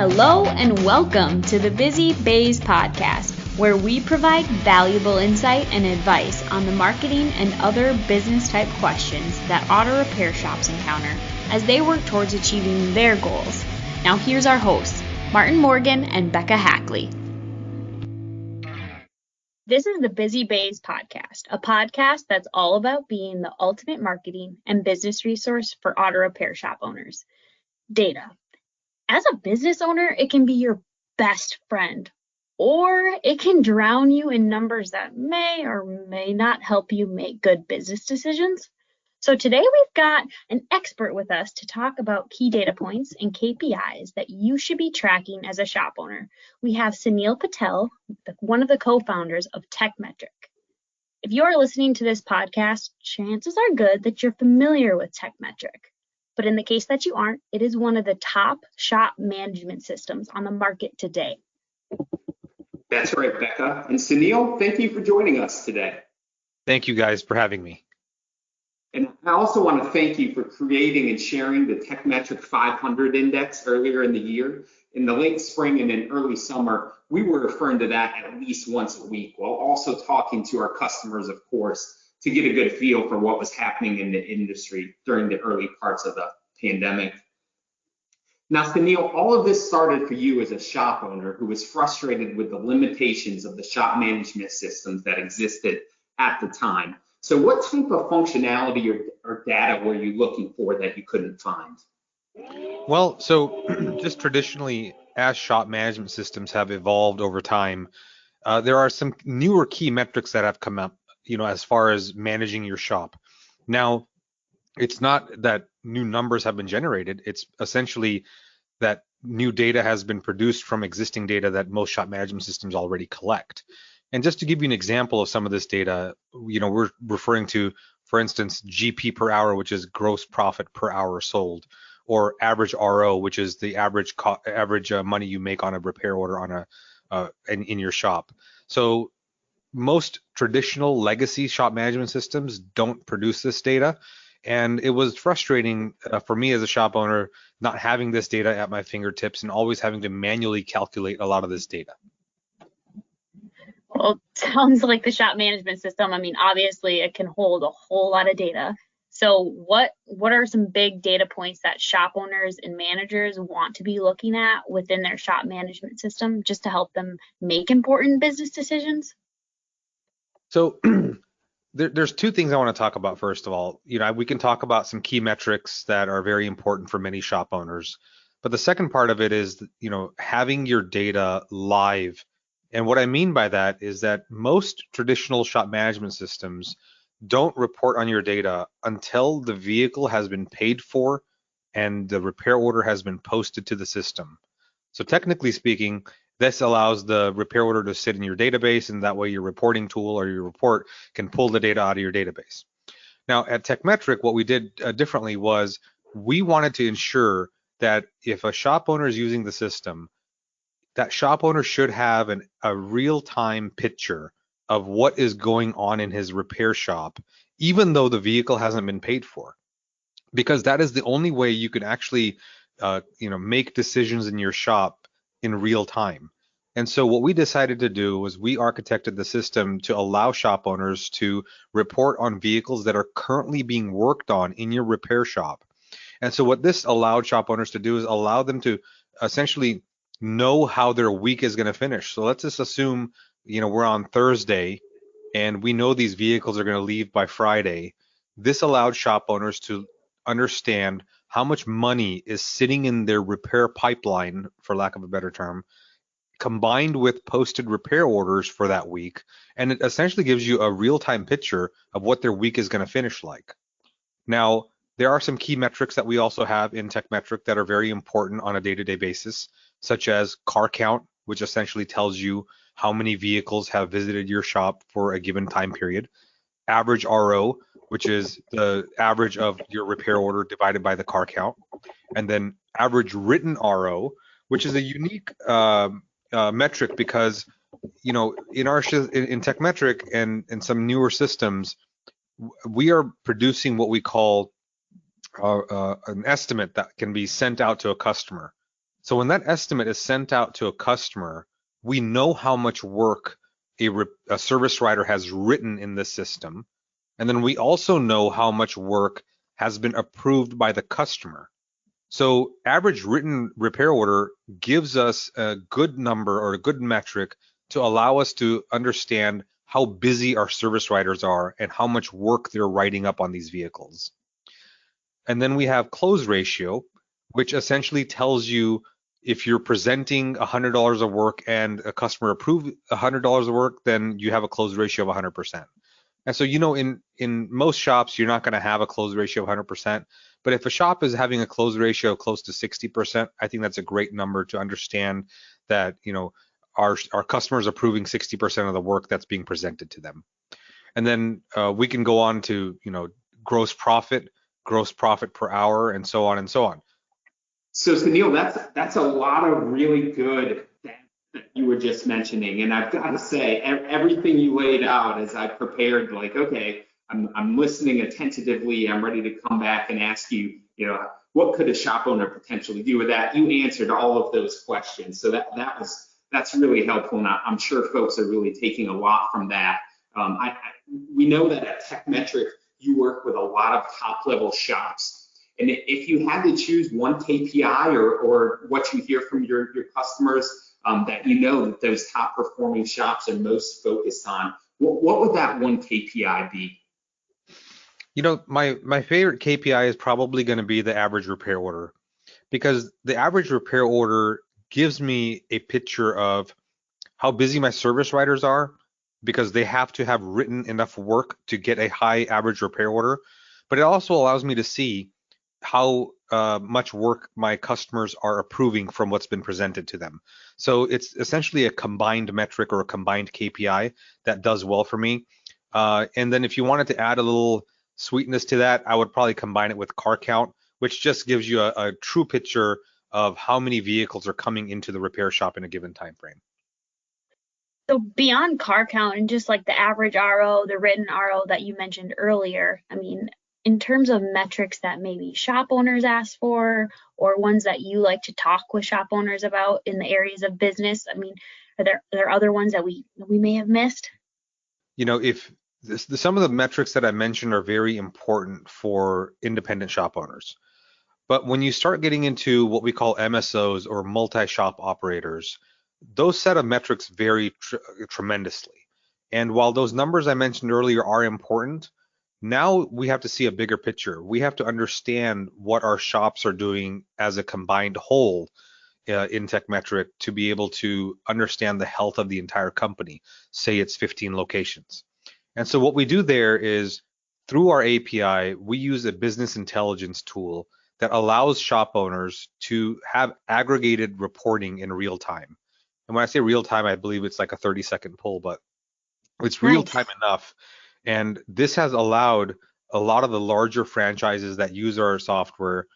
Hello and welcome to the Busy Bays podcast, where we provide valuable insight and advice on the marketing and other business type questions that auto repair shops encounter as they work towards achieving their goals. Now here's our hosts, Martin Morgan and Becca Hackley. This is the Busy Bays podcast, a podcast that's all about being the ultimate marketing and business resource for auto repair shop owners. Data. As a business owner, it can be your best friend, or it can drown you in numbers that may or may not help you make good business decisions. So today we've got an expert with us to talk about key data points and KPIs that you should be tracking as a shop owner. We have Sunil Patel, one of the co-founders of Tekmetric. If you are listening to this podcast, chances are good that you're familiar with Tekmetric. But in the case that you aren't, it is one of the top shop management systems on the market today. That's right, Becca. And Sunil, thank you for joining us today. Thank you guys for having me. And I also want to thank you for creating and sharing the Tekmetric 500 index earlier in the year. In the late spring and in early summer, we were referring to that at least once a week, while also talking to our customers, of course, to get a good feel for what was happening in the industry during the early parts of the pandemic. Now, Sunil, all of this started for you as a shop owner who was frustrated with the limitations of the shop management systems that existed at the time. So what type of functionality or data were you looking for that you couldn't find? Well, so just traditionally, as shop management systems have evolved over time, there are some newer key metrics that have come up, as far as managing your shop. Now, it's not that new numbers have been generated. It's essentially that new data has been produced from existing data that most shop management systems already collect. And just to give you an example of some of this data, we're referring to, for instance, GP per hour, which is gross profit per hour sold, or average RO, which is the average money you make on a repair order in your shop. So most traditional legacy shop management systems don't produce this data. And it was frustrating for me as a shop owner, not having this data at my fingertips and always having to manually calculate a lot of this data. Well, it sounds like the shop management system. Obviously it can hold a whole lot of data. So what are some big data points that shop owners and managers want to be looking at within their shop management system just to help them make important business decisions? So there's two things I want to talk about. First of all, we can talk about some key metrics that are very important for many shop owners. But the second part of it is, having your data live. And what I mean by that is that most traditional shop management systems don't report on your data until the vehicle has been paid for and the repair order has been posted to the system. So technically speaking, this allows the repair order to sit in your database, and that way your reporting tool or your report can pull the data out of your database. Now at Tekmetric, what we did differently was we wanted to ensure that if a shop owner is using the system, that shop owner should have a real-time picture of what is going on in his repair shop, even though the vehicle hasn't been paid for, because that is the only way you can actually make decisions in your shop in real time. And so what we decided to do was we architected the system to allow shop owners to report on vehicles that are currently being worked on in your repair shop. And so what this allowed shop owners to do is allow them to essentially know how their week is going to finish. So let's just assume, we're on Thursday and we know these vehicles are going to leave by Friday. This allowed shop owners to understand how much money is sitting in their repair pipeline, for lack of a better term, combined with posted repair orders for that week. And it essentially gives you a real-time picture of what their week is going to finish like. Now, there are some key metrics that we also have in Tekmetric that are very important on a day-to-day basis, such as car count, which essentially tells you how many vehicles have visited your shop for a given time period. Average RO, which is the average of your repair order divided by the car count. And then average written RO, which is a unique metric because, in Tekmetric and in some newer systems, we are producing what we call an estimate that can be sent out to a customer. So when that estimate is sent out to a customer, we know how much work a service writer has written in the system. And then we also know how much work has been approved by the customer. So average written repair order gives us a good number or a good metric to allow us to understand how busy our service writers are and how much work they're writing up on these vehicles. And then we have close ratio, which essentially tells you if you're presenting $100 of work and a customer approved $100 of work, then you have a close ratio of 100%. And so, in most shops, you're not going to have a close ratio of 100%. But if a shop is having a close ratio close to 60%, I think that's a great number to understand that, our customers approving 60% of the work that's being presented to them. And then we can go on to, gross profit per hour, and so on and so on. So Sunil, that's a lot of really good that you were just mentioning, and I've got to say everything you laid out as I prepared, like, okay, I'm listening attentively. I'm ready to come back and ask you, what could a shop owner potentially do with that? You answered all of those questions, so that's really helpful, and I'm sure folks are really taking a lot from that. We know that at Tekmetric, you work with a lot of top-level shops. And if you had to choose one KPI or what you hear from your customers that that those top performing shops are most focused on, what would that one KPI be? My favorite KPI is probably going to be the average repair order, because the average repair order gives me a picture of how busy my service writers are, because they have to have written enough work to get a high average repair order. But it also allows me to see how much work my customers are approving from what's been presented to them. So it's essentially a combined metric or a combined KPI that does well for me. And then if you wanted to add a little sweetness to that, I would probably combine it with car count, which just gives you a true picture of how many vehicles are coming into the repair shop in a given time frame. So beyond car count and just like the average RO, the written RO that you mentioned earlier, I mean, in terms of metrics that maybe shop owners ask for, or ones that you like to talk with shop owners about in the areas of business, I mean, are there other ones that we may have missed? If some of the metrics that I mentioned are very important for independent shop owners. But when you start getting into what we call MSOs or multi-shop operators, those set of metrics vary tremendously. And while those numbers I mentioned earlier are important, now we have to see a bigger picture. We have to understand what our shops are doing as a combined whole in Tekmetric to be able to understand the health of the entire company, say it's 15 locations. And so what we do there is, through our API, we use a business intelligence tool that allows shop owners to have aggregated reporting in real time. And when I say real time, I believe it's like a 30-second pull, but it's real time enough. And this has allowed a lot of the larger franchises that use our software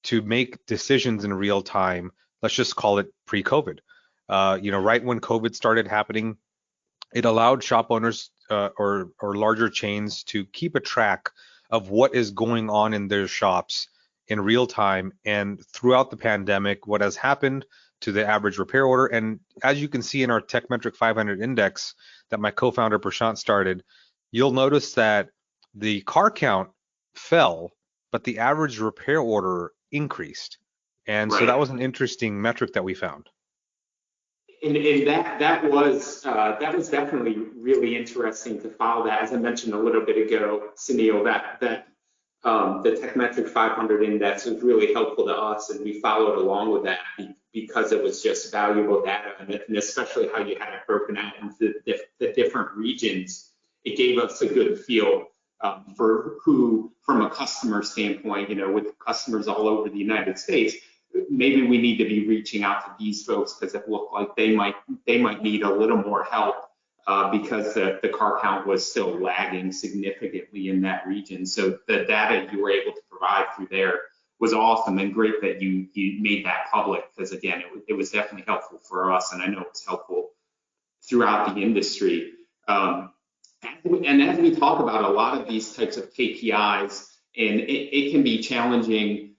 to make decisions in real time. Let's just call it pre-COVID. Right when COVID started happening, it allowed shop owners or larger chains to keep a track of what is going on in their shops in real time. And throughout the pandemic, what has happened to the average repair order, and as you can see in our Tekmetric 500 index that my co-founder Prashant started, you'll notice that the car count fell, but the average repair order increased. And so that was an interesting metric that we found. And that was definitely really interesting to follow that. As I mentioned a little bit ago, Sunil, that the Tekmetric 500 index was really helpful to us, and we followed along with that because it was just valuable data, and especially how you had it broken out into the different regions. It gave us a good feel for who, from a customer standpoint, with customers all over the United States, maybe we need to be reaching out to these folks because it looked like they might need a little more help because the car count was still lagging significantly in that region. So the data you were able to provide through there was awesome, and great that you made that public, because again, it was definitely helpful for us, and I know it's helpful throughout the industry. And as we talk about a lot of these types of KPIs, and it can be challenging,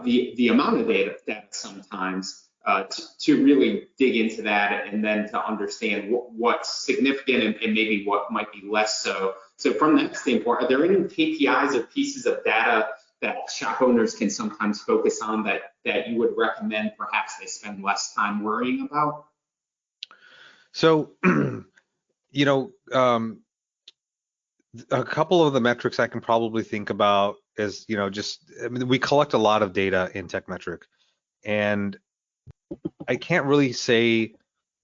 the amount of data sometimes, to really dig into that and then to understand what's significant and maybe what might be less so. So from that standpoint, are there any KPIs or pieces of data that shop owners can sometimes focus on that you would recommend perhaps they spend less time worrying about? So, a couple of the metrics I can probably think about is, we collect a lot of data in Tekmetric, and I can't really say,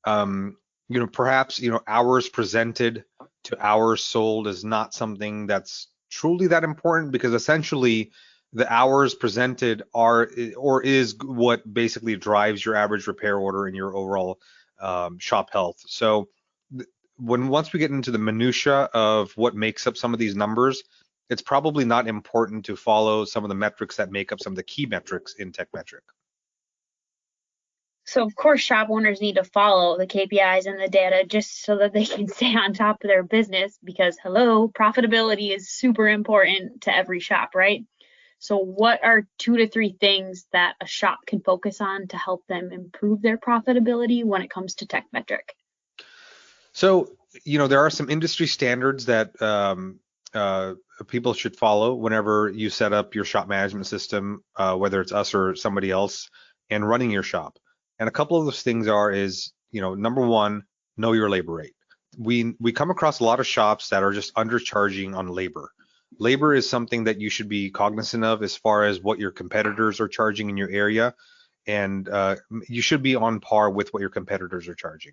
perhaps, hours presented to hours sold is not something that's truly that important, because essentially the hours presented are or is what basically drives your average repair order and your overall shop health. So once we get into the minutia of what makes up some of these numbers, it's probably not important to follow some of the metrics that make up some of the key metrics in Tekmetric. So of course, shop owners need to follow the KPIs and the data just so that they can stay on top of their business, because profitability is super important to every shop, right? So what are 2 to 3 things that a shop can focus on to help them improve their profitability when it comes to Tekmetric? So, there are some industry standards that people should follow whenever you set up your shop management system, whether it's us or somebody else, and running your shop. And a couple of those things is, number one, know your labor rate. We come across a lot of shops that are just undercharging on labor. Labor is something that you should be cognizant of as far as what your competitors are charging in your area, and you should be on par with what your competitors are charging.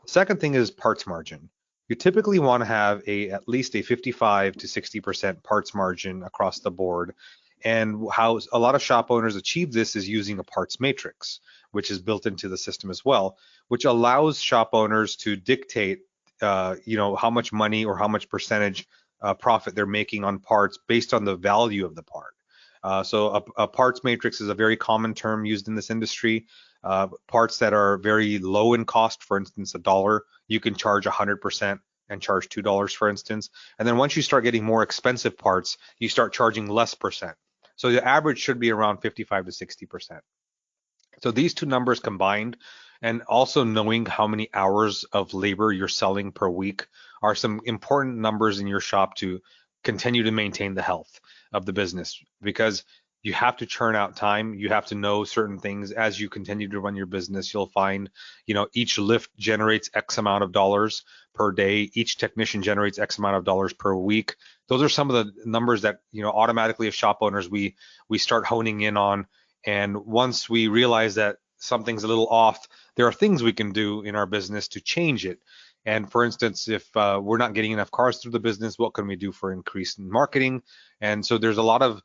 The second thing is parts margin. You typically want to have at least a 55 to 60% parts margin across the board. And how a lot of shop owners achieve this is using a parts matrix, which is built into the system as well, which allows shop owners to dictate, how much money or how much percentage profit they're making on parts based on the value of the part. So a parts matrix is a very common term used in this industry. Parts that are very low in cost, for instance, $1, you can charge 100% and charge $2, for instance. And then once you start getting more expensive parts, you start charging less percent. So the average should be around 55 to 60%. So these two numbers combined, and also knowing how many hours of labor you're selling per week, are some important numbers in your shop to continue to maintain the health of the business, because you have to churn out time. You have to know certain things as you continue to run your business. You'll find, each lift generates X amount of dollars per day. Each technician generates X amount of dollars per week. Those are some of the numbers that, automatically as shop owners, we start honing in on. And once we realize that something's a little off, there are things we can do in our business to change it. And for instance, if we're not getting enough cars through the business, what can we do for increase in marketing? And so there's a lot of,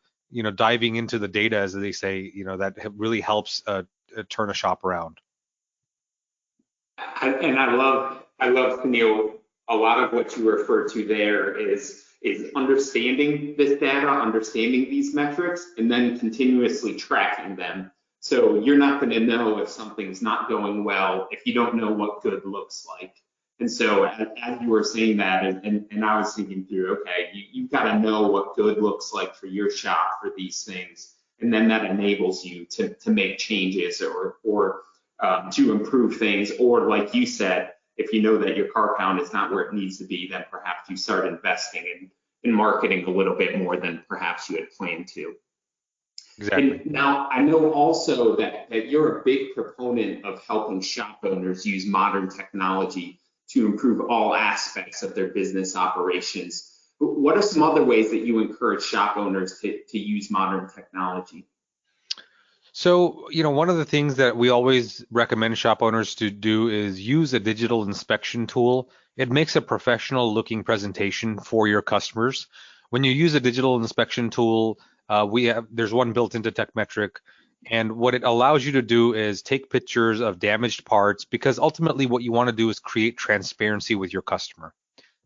diving into the data, as they say, that really helps turn a shop around. I love, Sunil, a lot of what you refer to there is understanding this data, understanding these metrics, and then continuously tracking them. So you're not going to know if something's not going well if you don't know what good looks like. And so as you were saying that, and I was thinking through, okay, you've got to know what good looks like for your shop for these things. And then that enables you to make changes or to improve things. Or like you said, if you know that your car count is not where it needs to be, then perhaps you start investing in marketing a little bit more than perhaps you had planned to. Exactly. And now I know also that you're a big proponent of helping shop owners use modern technology to improve all aspects of their business operations. What are some other ways that you encourage shop owners to use modern technology? So, one of the things that we always recommend shop owners to do is use a digital inspection tool. It makes a professional looking presentation for your customers. When you use a digital inspection tool, there's one built into Tekmetric. And what it allows you to do is take pictures of damaged parts, because ultimately what you want to do is create transparency with your customer.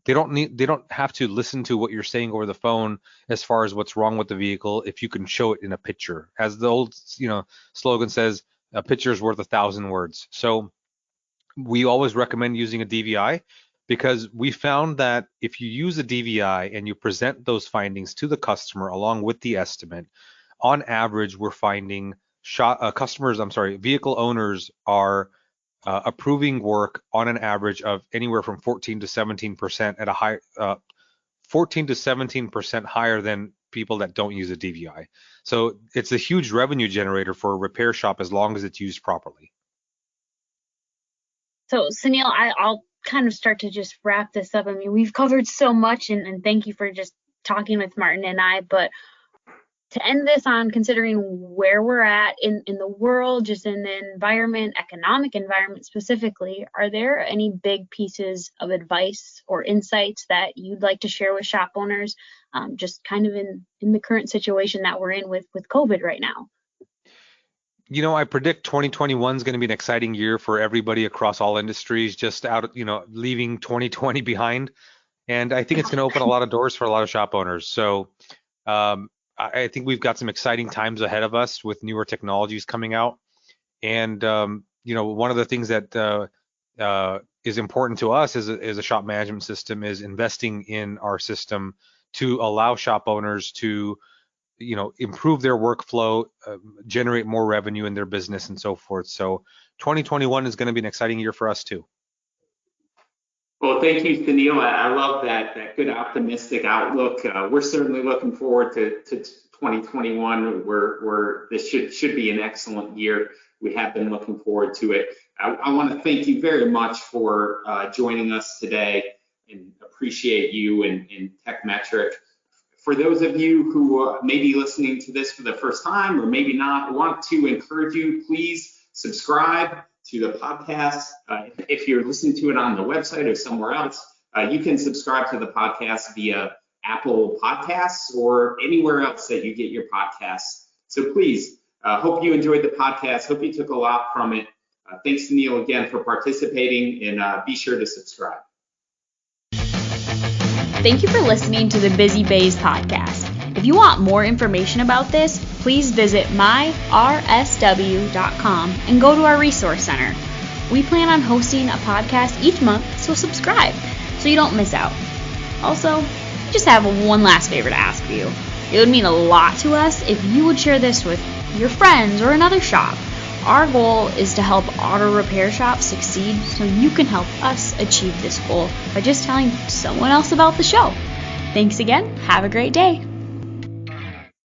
They don't have to listen to what you're saying over the phone as far as what's wrong with the vehicle if you can show it in a picture. As the old, slogan says, a picture is worth 1,000 words. So we always recommend using a DVI, because we found that if you use a DVI and you present those findings to the customer along with the estimate, on average, we're finding vehicle owners are approving work on an average of anywhere from 14 to 17% at a high, 14 to 17% higher than people that don't use a DVI. So it's a huge revenue generator for a repair shop as long as it's used properly. So Sunil, I'll kind of start to just wrap this up. I mean, we've covered so much, and thank you for just talking with Martin and I, but to end this on considering where we're at in the world, just in the environment, economic environment specifically, are there any big pieces of advice or insights that you'd like to share with shop owners, just kind of in the current situation that we're in with COVID right now? I predict 2021 is going to be an exciting year for everybody across all industries, just leaving 2020 behind. And I think it's going to open a lot of doors for a lot of shop owners. So I think we've got some exciting times ahead of us with newer technologies coming out. And, one of the things that is important to us as a shop management system is investing in our system to allow shop owners to improve their workflow, generate more revenue in their business and so forth. So 2021 is going to be an exciting year for us too. Well, thank you, Sunil. I love that good optimistic outlook. We're certainly looking forward to 2021, where this should be an excellent year. We have been looking forward to it. I want to thank you very much for joining us today, and appreciate you and Tekmetric. For those of you who may be listening to this for the first time or maybe not, I want to encourage you, please subscribe to the podcast. If you're listening to it on the website or somewhere else, you can subscribe to the podcast via Apple Podcasts or anywhere else that you get your podcasts. So please, hope you enjoyed the podcast. Hope you took a lot from it. Thanks to Neil again for participating, and be sure to subscribe. Thank you for listening to the Busy Bays podcast. If you want more information about this, please visit myrsw.com and go to our resource center. We plan on hosting a podcast each month, so subscribe so you don't miss out. Also, I just have one last favor to ask of you. It would mean a lot to us if you would share this with your friends or another shop. Our goal is to help auto repair shops succeed, so you can help us achieve this goal by just telling someone else about the show. Thanks again. Have a great day.